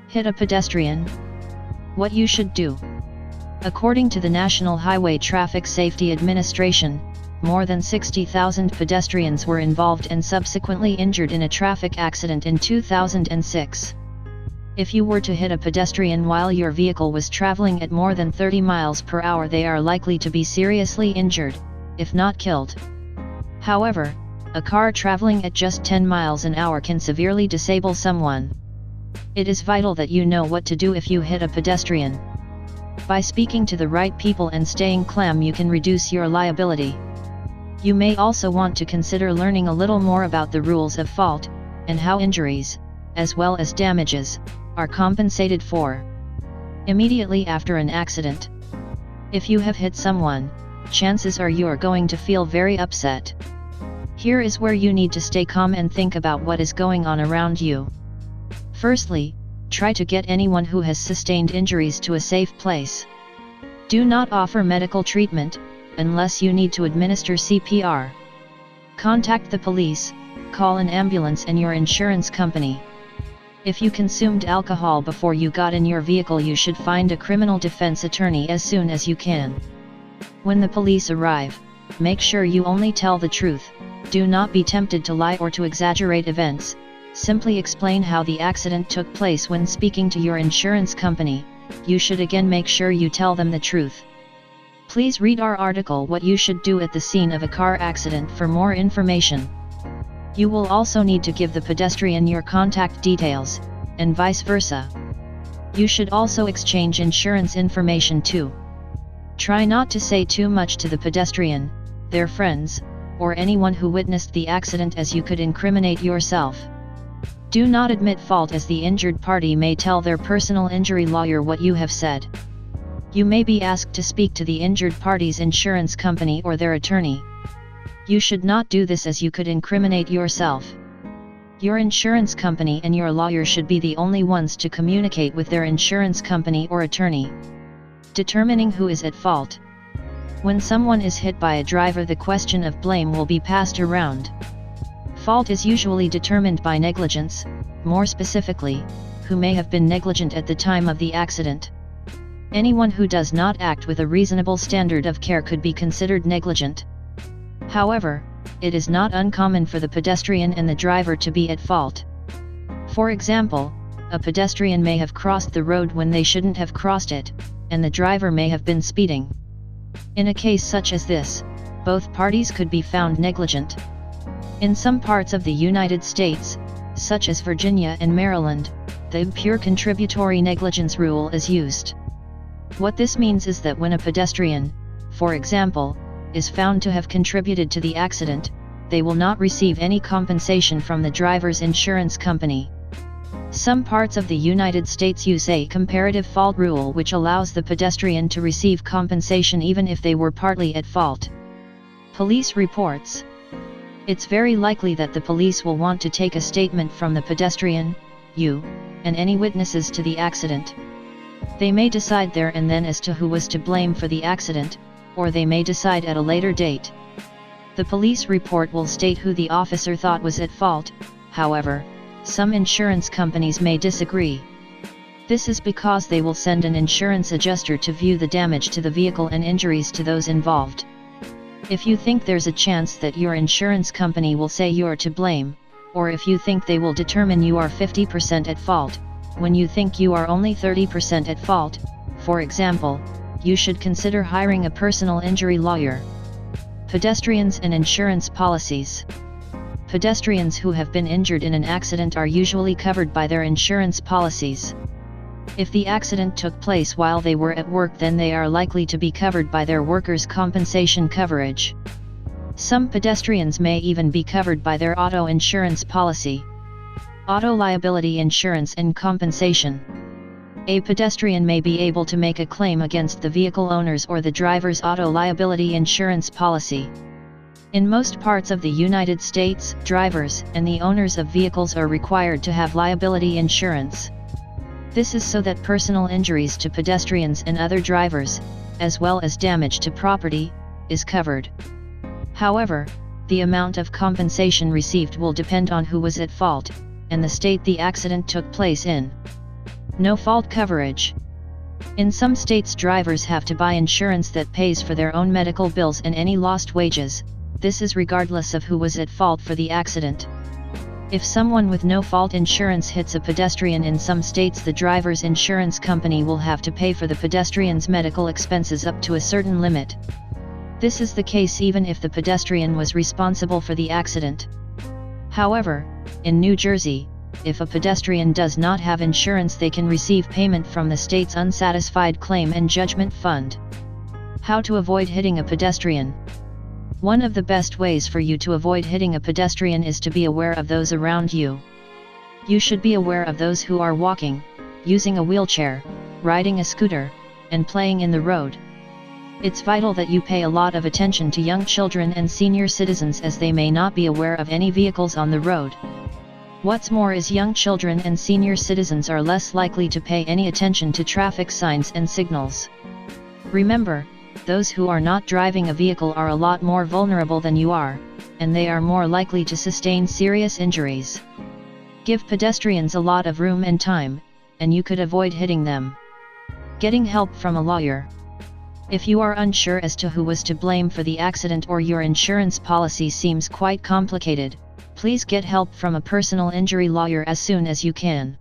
Hit a pedestrian? What you should do. According to the National Highway Traffic Safety Administration, more than 60,000 pedestrians were involved and subsequently injured in a traffic accident in 2006. If you were to hit a pedestrian while your vehicle was traveling at more than 30 miles per hour, they are likely to be seriously injured, if not killed. However, a car traveling at just 10 miles an hour can severely disable someone. It is vital that you know what to do if you hit a pedestrian. By speaking to the right people and staying calm, you can reduce your liability. You may also want to consider learning a little more about the rules of fault, and how injuries, as well as damages, are compensated for. Immediately after an accident. If you have hit someone, chances are you're going to feel very upset. Here is where you need to stay calm and think about what is going on around you. Firstly, try to get anyone who has sustained injuries to a safe place. Do not offer medical treatment, unless you need to administer CPR. Contact the police, call an ambulance and your insurance company. If you consumed alcohol before you got in your vehicle, you should find a criminal defense attorney as soon as you can. When the police arrive, make sure you only tell the truth. Do not be tempted to lie or to exaggerate events. Simply explain how the accident took place when speaking to your insurance company. You should again make sure you tell them the truth. Please read our article What You Should Do at the Scene of a Car Accident for more information. You will also need to give the pedestrian your contact details, and vice versa. You should also exchange insurance information too. Try not to say too much to the pedestrian, their friends, or anyone who witnessed the accident, as you could incriminate yourself. Do not admit fault, as the injured party may tell their personal injury lawyer what you have said. You may be asked to speak to the injured party's insurance company or their attorney. You should not do this, as you could incriminate yourself. Your insurance company and your lawyer should be the only ones to communicate with their insurance company or attorney. Determining who is at fault. When someone is hit by a driver, the question of blame will be passed around. Fault is usually determined by negligence, more specifically, who may have been negligent at the time of the accident. Anyone who does not act with a reasonable standard of care could be considered negligent. However, it is not uncommon for the pedestrian and the driver to be at fault. For example, a pedestrian may have crossed the road when they shouldn't have crossed it, and the driver may have been speeding. In a case such as this, both parties could be found negligent. In some parts of the United States, such as Virginia and Maryland, the pure contributory negligence rule is used. What this means is that when a pedestrian, for example, is found to have contributed to the accident, they will not receive any compensation from the driver's insurance company. Some parts of the United States use a comparative fault rule, which allows the pedestrian to receive compensation even if they were partly at fault. Police reports. It's very likely that the police will want to take a statement from the pedestrian, you, and any witnesses to the accident. They may decide there and then as to who was to blame for the accident, or they may decide at a later date. The police report will state who the officer thought was at fault. However, some insurance companies may disagree. This is because they will send an insurance adjuster to view the damage to the vehicle and injuries to those involved. If you think there's a chance that your insurance company will say you're to blame, or if you think they will determine you are 50% at fault, when you think you are only 30% at fault, for example, you should consider hiring a personal injury lawyer. Pedestrians and insurance policies. Pedestrians who have been injured in an accident are usually covered by their insurance policies. If the accident took place while they were at work, then they are likely to be covered by their workers' compensation coverage. Some pedestrians may even be covered by their auto insurance policy. Auto liability insurance and compensation. A pedestrian may be able to make a claim against the vehicle owners or the driver's auto liability insurance policy. In most parts of the United States, drivers and the owners of vehicles are required to have liability insurance. This is so that personal injuries to pedestrians and other drivers, as well as damage to property, is covered. However, The amount of compensation received will depend on who was at fault, and the state the accident took place in. No fault coverage. In some states, drivers have to buy insurance that pays for their own medical bills and any lost wages. This is regardless of who was at fault for the accident. If someone with no fault insurance hits a pedestrian in some states, the driver's insurance company will have to pay for the pedestrian's medical expenses up to a certain limit. This is the case even if the pedestrian was responsible for the accident. However, in New Jersey, if a pedestrian does not have insurance, they can receive payment from the state's Unsatisfied Claim and Judgment Fund. How to avoid hitting a pedestrian? One of the best ways for you to avoid hitting a pedestrian is to be aware of those around you. You should be aware of those who are walking, using a wheelchair, riding a scooter, and playing in the road. It's vital that you pay a lot of attention to young children and senior citizens, as they may not be aware of any vehicles on the road. What's more is young children and senior citizens are less likely to pay any attention to traffic signs and signals. Remember, those who are not driving a vehicle are a lot more vulnerable than you are, and they are more likely to sustain serious injuries. Give pedestrians a lot of room and time, and you could avoid hitting them. Getting help from a lawyer. If you are unsure as to who was to blame for the accident, or your insurance policy seems quite complicated, please get help from a personal injury lawyer as soon as you can.